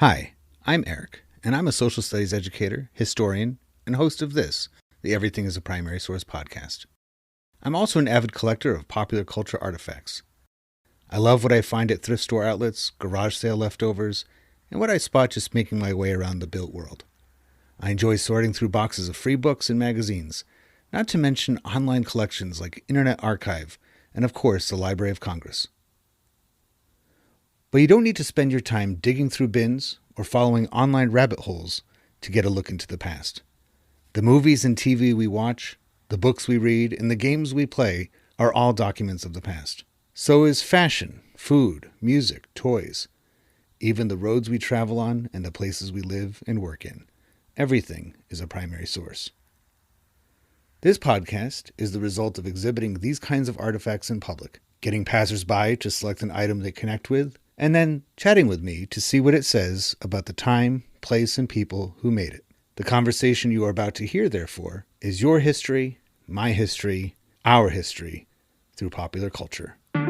Hi, I'm Eric, and I'm a social studies educator, historian, and host of this, the Everything is a Primary Source podcast. I'm also an avid collector of popular culture artifacts. I love what I find at thrift store outlets, garage sale leftovers, and what I spot just making my way around the built world. I enjoy sorting through boxes of free books and magazines, not to mention online collections like Internet Archive, and of course the Library of Congress. But you don't need to spend your time digging through bins or following online rabbit holes to get a look into the past. The movies and TV we watch, the books we read, and the games we play are all documents of the past. So is fashion, food, music, toys, even the roads we travel on and the places we live and work in. Everything is a primary source. This podcast is the result of exhibiting these kinds of artifacts in public, getting passersby to select an item they connect with, and then chatting with me to see what it says about the time, place, and people who made it. The conversation you are about to hear, therefore, is your history, my history, our history, through popular culture. All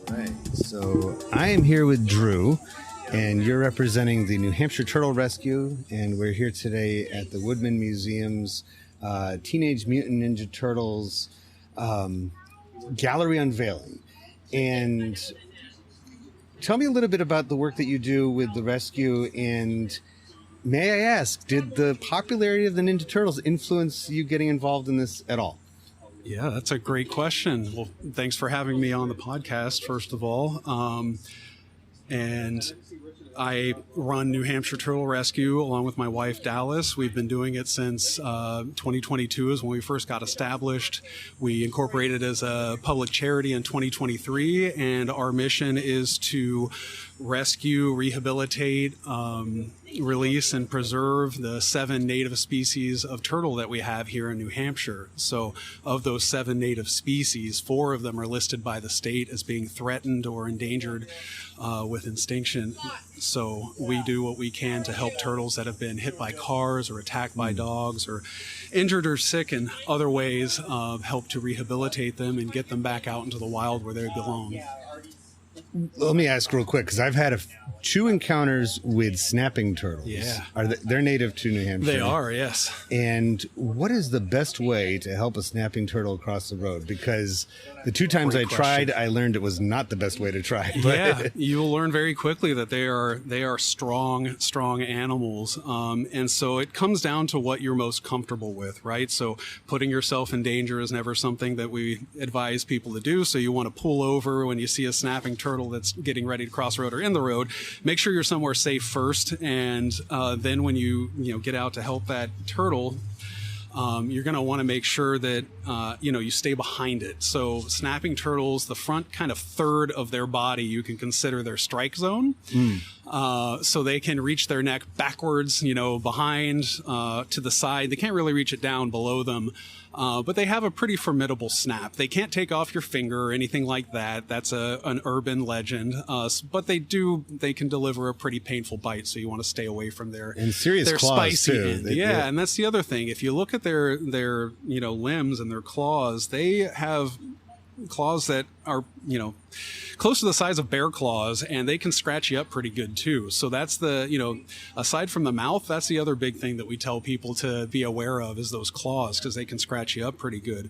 right, so I am here with Drew. And you're representing the New Hampshire Turtle Rescue, and we're here today at the Woodman Museum's Teenage Mutant Ninja Turtles gallery unveiling. And tell me a little bit about the work that you do with the rescue, and may I ask, did the popularity of the Ninja Turtles influence you getting involved in this at all? Yeah, that's a great question. Well, thanks for having me on the podcast, first of all. And I run New Hampshire Turtle Rescue along with my wife, Dallas. We've been doing it since 2022 is when we first got established. We incorporated as a public charity in 2023, and our mission is to rescue, rehabilitate, release, and preserve the 7 native species of turtle that we have here in New Hampshire. So of those 7 native species, 4 of them are listed by the state as being threatened or endangered with extinction. So we do what we can to help turtles that have been hit by cars or attacked by dogs or injured or sick in other ways, help to rehabilitate them and get them back out into the wild where they belong. Let me ask real quick, because I've had 2 encounters with snapping turtles. Yeah. They're native to New Hampshire. They are, yes. And what is the best way to help a snapping turtle across the road? Because the 2 times I tried, I learned it was not the best way to try. But yeah, you'll learn very quickly that they are strong animals. And so it comes down to what you're most comfortable with, right? So putting yourself in danger is never something that we advise people to do. So you want to pull over when you see a snapping turtle that's getting ready to cross the road or in the road. Make sure you're somewhere safe first, and then when you get out to help that turtle, you're going to want to make sure that you stay behind it. So snapping turtles, the front kind of third of their body, you can consider their strike zone. So they can reach their neck backwards, behind, to the side. They can't really reach it down below them. But they have a pretty formidable snap. They can't take off your finger or anything like that. That's an urban legend. But they can deliver a pretty painful bite, so you want to stay away from their claws spicy too. end. Yeah, and that's the other thing. If you look at their limbs and their claws, they have claws that are close to the size of bear claws, and they can scratch you up pretty good too. So that's aside from the mouth, that's the other big thing that we tell people to be aware of is those claws, because they can scratch you up pretty good.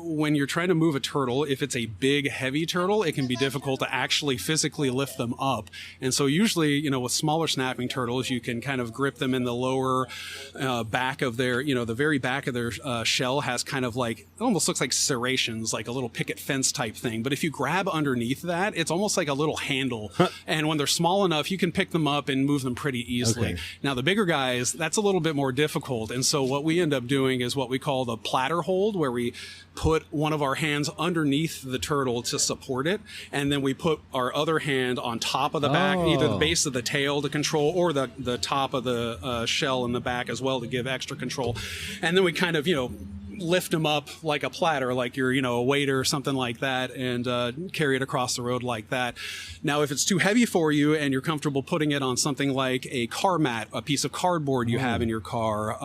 When you're trying to move a turtle, if it's a big, heavy turtle, it can be difficult to actually physically lift them up. And so usually, with smaller snapping turtles, you can kind of grip them in the lower back of their, the very back of their shell has kind of like, it almost looks like serrations, like a little picket fence type thing. But if you grab underneath that, it's almost like a little handle. And when they're small enough, you can pick them up and move them pretty easily. Okay. Now, the bigger guys, that's a little bit more difficult. And so what we end up doing is what we call the platter hold, where we put one of our hands underneath the turtle to support it, and then we put our other hand on top of the back, either the base of the tail to control, or the top of the shell in the back as well to give extra control. And then we kind of, lift them up like a platter, like you're, a waiter or something like that, and carry it across the road like that. Now, if it's too heavy for you and you're comfortable putting it on something like a car mat, a piece of cardboard you have in your car,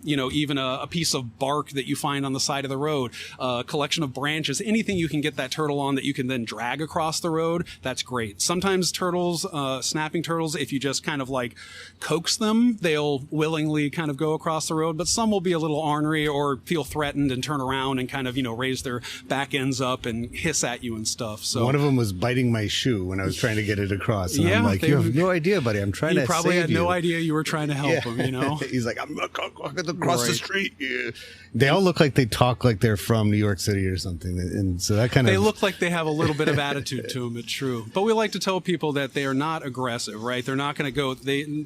even a piece of bark that you find on the side of the road, a collection of branches, anything you can get that turtle on that you can then drag across the road, that's great. Sometimes turtles, snapping turtles, if you just kind of like coax them, they'll willingly kind of go across the road, but some will be a little ornery or feel threatened and turn around and kind of, raise their back ends up and hiss at you and stuff. So one of them was biting my shoe when I was trying to get it across. And I'm like, you have no idea, buddy. I'm trying to save you. You probably had no idea you were trying to help him, He's like, I'm walking across the street. Yeah. They all look like they talk like they're from New York City or something. And so that kind of... They look like they have a little bit of attitude to them, it's true. But we like to tell people that they are not aggressive, right? They're not going to go...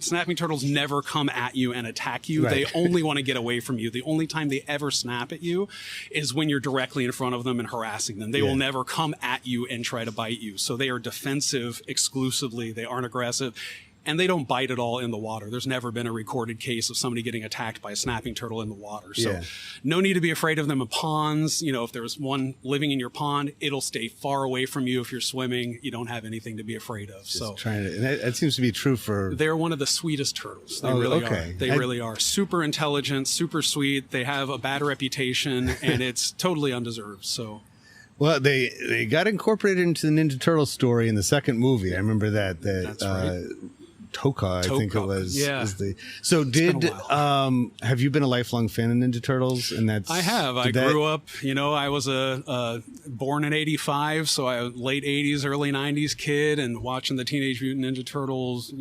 Snapping turtles never come at you and attack you. Right. They only want to get away from you. The only time they ever snap at you is when you're directly in front of them and harassing them. They will never come at you and try to bite you. So they are defensive exclusively. They aren't aggressive. And they don't bite at all in the water. There's never been a recorded case of somebody getting attacked by a snapping turtle in the water. So no need to be afraid of them in ponds. If there's one living in your pond, it'll stay far away from you. If you're swimming, you don't have anything to be afraid of. And that seems to be true for... They're one of the sweetest turtles. They really are. They really are. Super intelligent, super sweet. They have a bad reputation, and it's totally undeserved. So... Well, they got incorporated into the Ninja Turtle story in the second movie. I remember that. That's right. Toka, I think it was. Yeah. So have you been a lifelong fan of Ninja Turtles? And I have. I grew up, I was born in 85, so I was late 80s, early 90s kid, and watching the Teenage Mutant Ninja Turtles,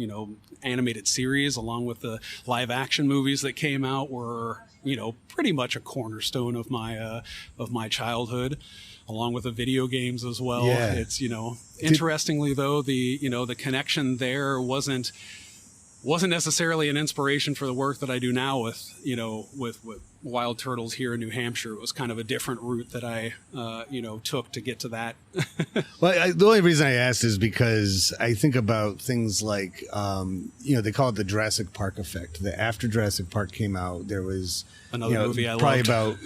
animated series along with the live action movies that came out were, pretty much a cornerstone of my childhood, along with the video games as well. Yeah. It's, interestingly though, the connection there wasn't necessarily an inspiration for the work that I do now with wild turtles here in New Hampshire. It was kind of a different route that I, took to get to that. Well, the only reason I asked is because I think about things like, they call it the Jurassic Park effect. That after Jurassic Park came out, there was another movie I probably loved. about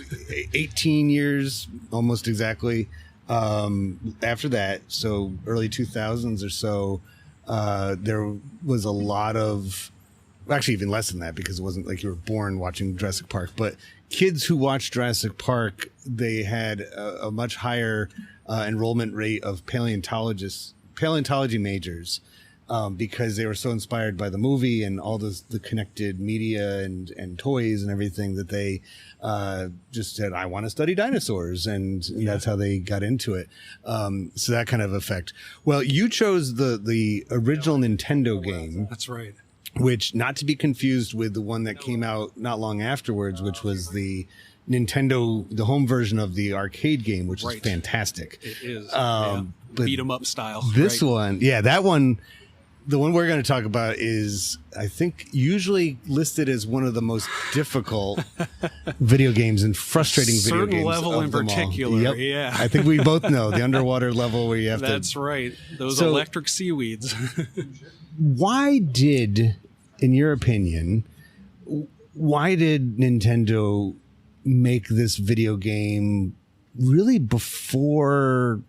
18 years, almost exactly, after that. So early 2000s or so, there was a lot of, actually even less than that, because it wasn't like you were born watching Jurassic Park, but kids who watched Jurassic Park, they had a much higher enrollment rate of paleontology majors, because they were so inspired by the movie and all the connected media and toys and everything that they just said, I want to study dinosaurs. And that's how they got into it. So that kind of effect. Well, you chose the original Nintendo game. That's right. Which, not to be confused with the one that came out not long afterwards, which was the Nintendo, the home version of the arcade game, which is fantastic. It is. But beat 'em up style. This one, that one, the one we're going to talk about is, I think, usually listed as one of the most difficult video games and frustrating video games. Certain level in particular, Yep. I think we both know the underwater level where you have That's right. Those electric seaweeds. Why did, in your opinion, Nintendo make this video game really before,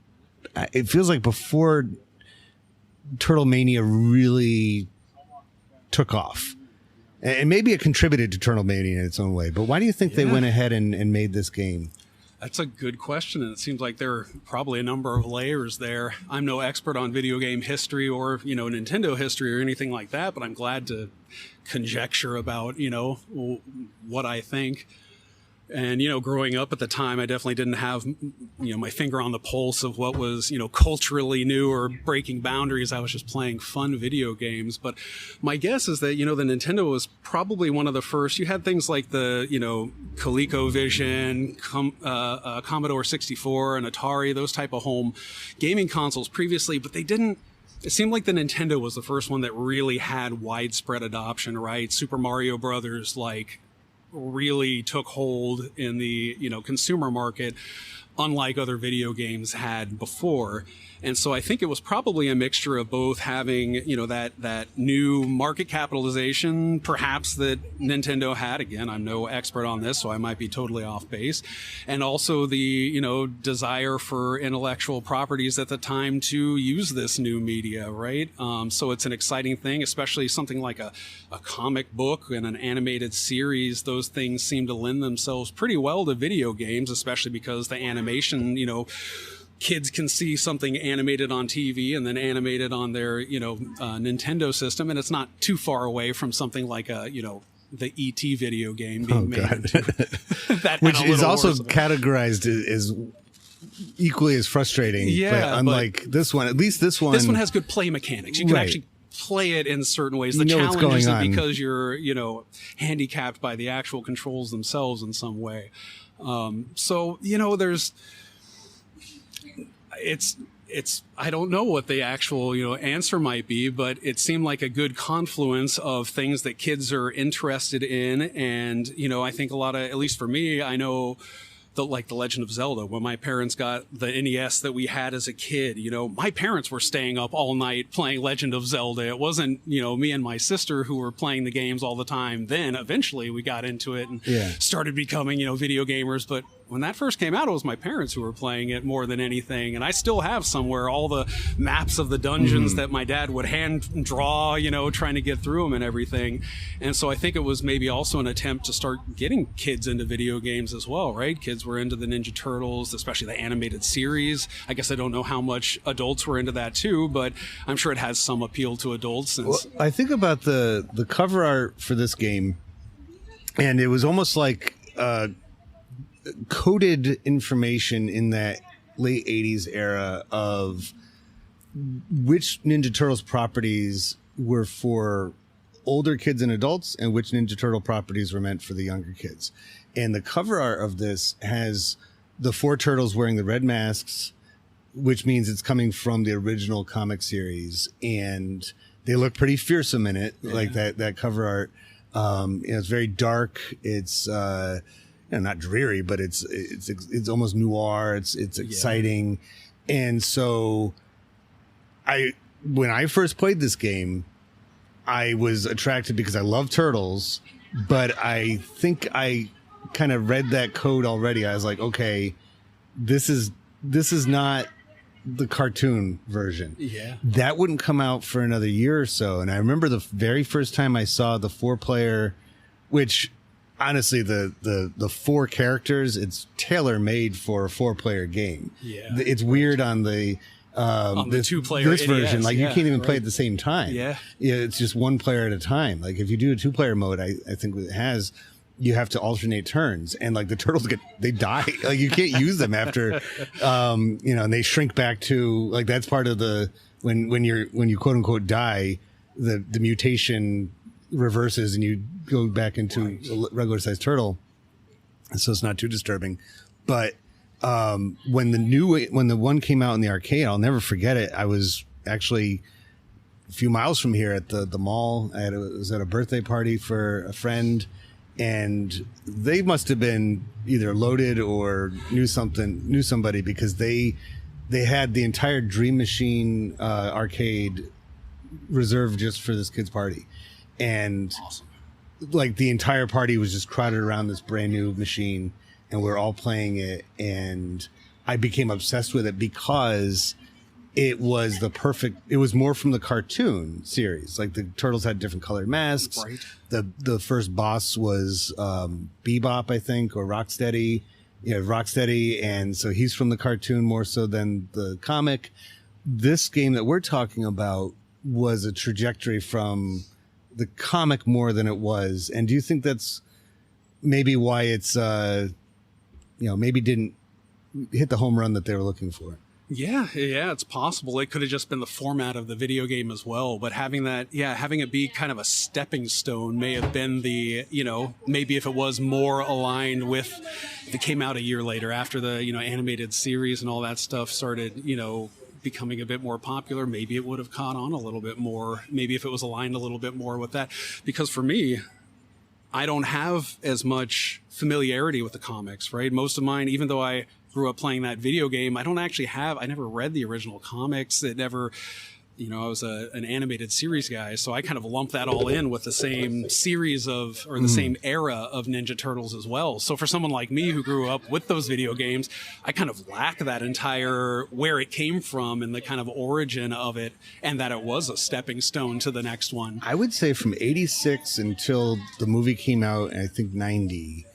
it feels like before Turtle Mania really took off? And maybe it contributed to Turtle Mania in its own way, but why do you think they went ahead and made this game? That's a good question, and it seems like there are probably a number of layers there. I'm no expert on video game history or, Nintendo history or anything like that, but I'm glad to conjecture about, what I think. And, growing up at the time, I definitely didn't have, my finger on the pulse of what was, culturally new or breaking boundaries. I was just playing fun video games. But my guess is that, the Nintendo was probably one of the first. You had things like the, ColecoVision, Commodore 64, and Atari, those type of home gaming consoles previously, but they didn't. It seemed like the Nintendo was the first one that really had widespread adoption, right? Super Mario Brothers, really took hold in the consumer market, unlike other video games had before. And so I think it was probably a mixture of both having, that new market capitalization, perhaps, that Nintendo had. Again, I'm no expert on this, so I might be totally off base. And also the, desire for intellectual properties at the time to use this new media, right? So it's an exciting thing, especially something like a comic book and an animated series. Those things seem to lend themselves pretty well to video games, especially because the animation, kids can see something animated on TV and then animated on their, Nintendo system, and it's not too far away from something like the E.T. video game being made. That which is also categorized as equally as frustrating. Yeah, unlike this one, at least this one has good play mechanics. You can actually play it in certain ways. The challenge isn't because you're, handicapped by the actual controls themselves in some way. So, it's I don't know what the actual answer might be, but it seemed like a good confluence of things that kids are interested in. And I think a lot of, at least for me, I know the Legend of Zelda. When my parents got the NES that we had as a kid, my parents were staying up all night playing Legend of Zelda. It wasn't me and my sister who were playing the games all the time. Then eventually we got into it and started becoming video gamers. But when that first came out, it was my parents who were playing it more than anything. And I still have somewhere all the maps of the dungeons that my dad would hand draw, trying to get through them and everything. And so I think it was maybe also an attempt to start getting kids into video games as well, right? Kids were into the Ninja Turtles, especially the animated series. I guess I don't know how much adults were into that too, but I'm sure it has some appeal to adults. Well, I think about the cover art for this game, and it was almost like coded information in that late 80s era of which Ninja Turtles properties were for older kids and adults and which Ninja Turtle properties were meant for the younger kids. And the cover art of this has the four turtles wearing the red masks, which means it's coming from the original comic series. And they look pretty fearsome in it, like that cover art. It's very dark. It's not dreary, but it's almost noir. It's exciting. And so when I first played this game, I was attracted because I love turtles, but I think I kind of read that code already. I was like, okay, this is not the cartoon version. Yeah. That wouldn't come out for another year or so. And I remember the very first time I saw the 4-player, which honestly, the 4 characters, it's tailor-made for a 4-player game. Yeah. It's weird on the 2-player this version, NES, you can't even play at the same time. Yeah, it's just 1 player at a time. Like if you do a 2-player mode, I think it has, you have to alternate turns, and like the turtles they die. Like you can't use them after, and they shrink back to, like, that's part of the when you quote unquote die, the mutation reverses and you go back into a regular sized turtle, so it's not too disturbing. But when the one came out in the arcade, I'll never forget it. I was actually a few miles from here at the mall. I was at a birthday party for a friend, and they must have been either loaded or knew somebody, because they had the entire Dream Machine arcade reserved just for this kid's party. And awesome. Like the entire party was just crowded around this brand new machine, and we're all playing it. And I became obsessed with it because it was it was more from the cartoon series. Like the turtles had different colored masks. Right. The first boss was Bebop, I think, or Rocksteady. Yeah, Rocksteady. And so he's from the cartoon more so than the comic. This game that we're talking about was a trajectory from the comic more than it was. And do you think that's maybe why it's maybe didn't hit the home run that they were looking for? Yeah, it's possible. It could have just been the format of the video game as well. But having it be kind of a stepping stone may have been the, maybe if it was more aligned with, if it came out a year later after the, animated series and all that stuff started, becoming a bit more popular, maybe it would have caught on a little bit more. Maybe if it was aligned a little bit more with that. Because for me, I don't have as much familiarity with the comics, right? Most of mine, even though I grew up playing that video game. I never read the original comics. It never, I was an animated series guy, so I kind of lumped that all in with the same series the same era of Ninja Turtles as well. So for someone like me who grew up with those video games, I kind of lack that entire where it came from and the kind of origin of it, and that it was a stepping stone to the next one. I would say from 86 until the movie came out, I think 90,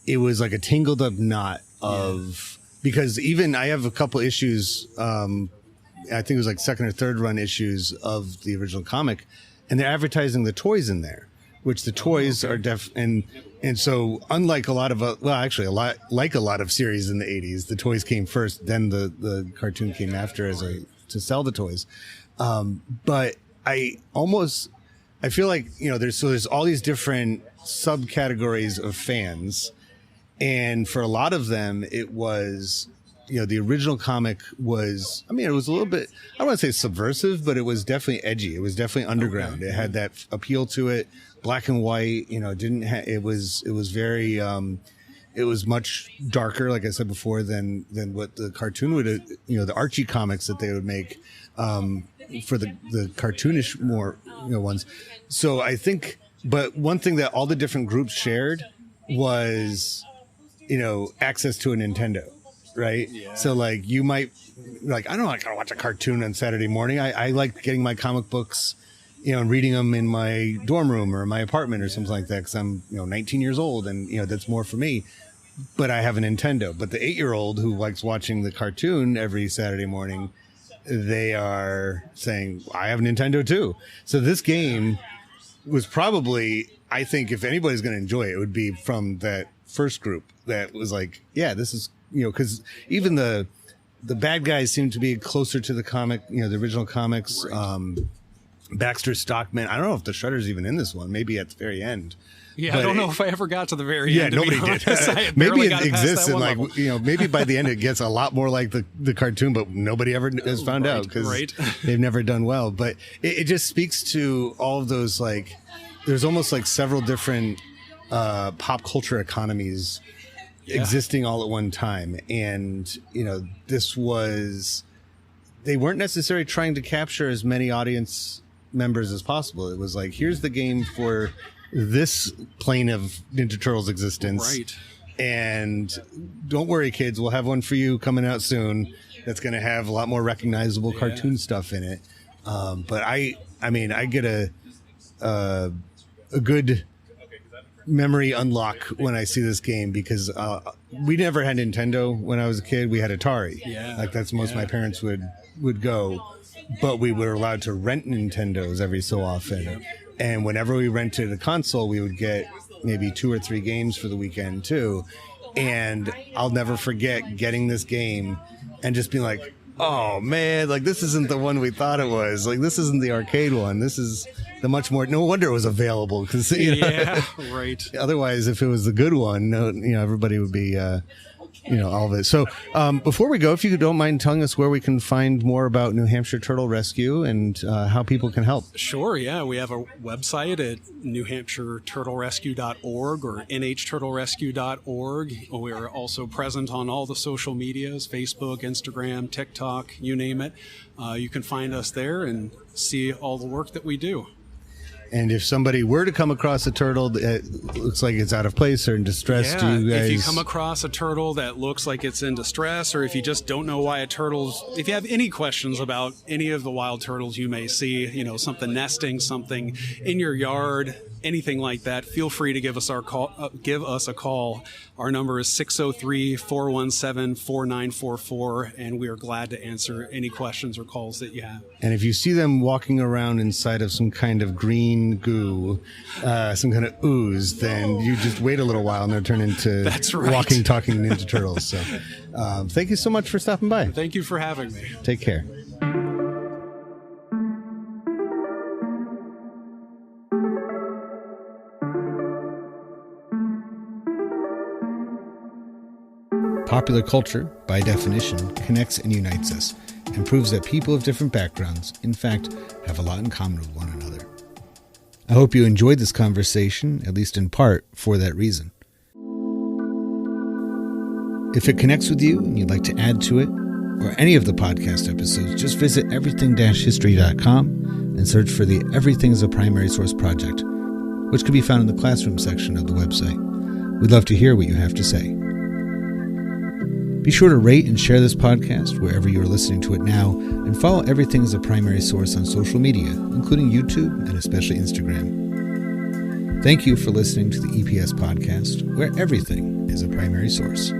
it was like a tangled up knot of, because even I have a couple issues, I think it was like second or third run issues of the original comic, and they're advertising the toys in there, which the toys are and so unlike a lot of like a lot of series in the 80s, the toys came first, then the cartoon came after to sell the toys. But I feel like, there's all these different subcategories of fans, and for a lot of them it was, the original comic was, it was a little bit, I don't want to say subversive, but it was definitely edgy. It was definitely underground. Okay. It had that appeal to it, black and white, it was very, it was much darker, like I said before, than what the cartoon would, the Archie comics that they would make, for the cartoonish more, ones. So I think, but one thing that all the different groups shared was, access to a Nintendo. Right. Yeah. So like you might like, I don't like to watch a cartoon on Saturday morning. I like getting my comic books, and reading them in my dorm room or my apartment or something like that. Cause I'm, 19 years old and, that's more for me, but I have a Nintendo. But the 8-year-old who likes watching the cartoon every Saturday morning, they are saying, I have a Nintendo too. So this game was probably, I think if anybody's going to enjoy it, it would be from that first group that was like, yeah, this is, because even the bad guys seem to be closer to the comic, the original comics. Right. Baxter Stockman. I don't know if the Shredder's even in this one. Maybe at the very end. Yeah, but I don't know if I ever got to the very end. Yeah, nobody did. Maybe it exists, and like maybe by the end it gets a lot more like the cartoon, but nobody ever has found out because they've never done well. But it just speaks to all of those, like, there's almost like several different pop culture economies. Yeah. Existing all at one time. And, they weren't necessarily trying to capture as many audience members as possible. It was like, here's the game for this plane of Ninja Turtles existence. Right. And don't worry, kids, we'll have one for you coming out soon that's going to have a lot more recognizable cartoon stuff in it. But I get a good memory unlock when I see this game, because we never had Nintendo when I was a kid. We had Atari. Yeah. Like that's most my parents would go, but we were allowed to rent Nintendos every so often. Yeah. And whenever we rented a console, we would get maybe 2 or 3 games for the weekend too. And I'll never forget getting this game and just being like, oh man, like this isn't the one we thought it was. Like this isn't the arcade one. This is the much more. No wonder it was available, because right. Otherwise, if it was the good one, everybody would be all of it. So before we go, if you don't mind telling us where we can find more about New Hampshire Turtle Rescue and how people can help. Sure, yeah. We have a website at newhampshireturtlerescue.org or nhturtlerescue.org. We are also present on all the social medias, Facebook, Instagram, TikTok, you name it. You can find us there and see all the work that we do. And if somebody were to come across a turtle that looks like it's out of place or in distress, do you guys... If you come across a turtle that looks like it's in distress, or if you just don't know why if you have any questions about any of the wild turtles you may see, something nesting, something in your yard, anything like that, feel free to give us a call. Our number is 603-417-4944, and we are glad to answer any questions or calls that you have. And if you see them walking around inside of some kind of green goo, some kind of ooze, then you just wait a little while and they'll turn into walking, talking Ninja Turtles. So thank you so much for stopping by. Thank you for having me. Take care. Popular culture, by definition, connects and unites us, and proves that people of different backgrounds, in fact, have a lot in common with one another. I hope you enjoyed this conversation, at least in part, for that reason. If it connects with you and you'd like to add to it, or any of the podcast episodes, just visit everything-history.com and search for the Everything is a Primary Source project, which can be found in the classroom section of the website. We'd love to hear what you have to say. Be sure to rate and share this podcast wherever you are listening to it now, and follow Everything is a Primary Source on social media, including YouTube and especially Instagram. Thank you for listening to the EPS podcast, where everything is a primary source.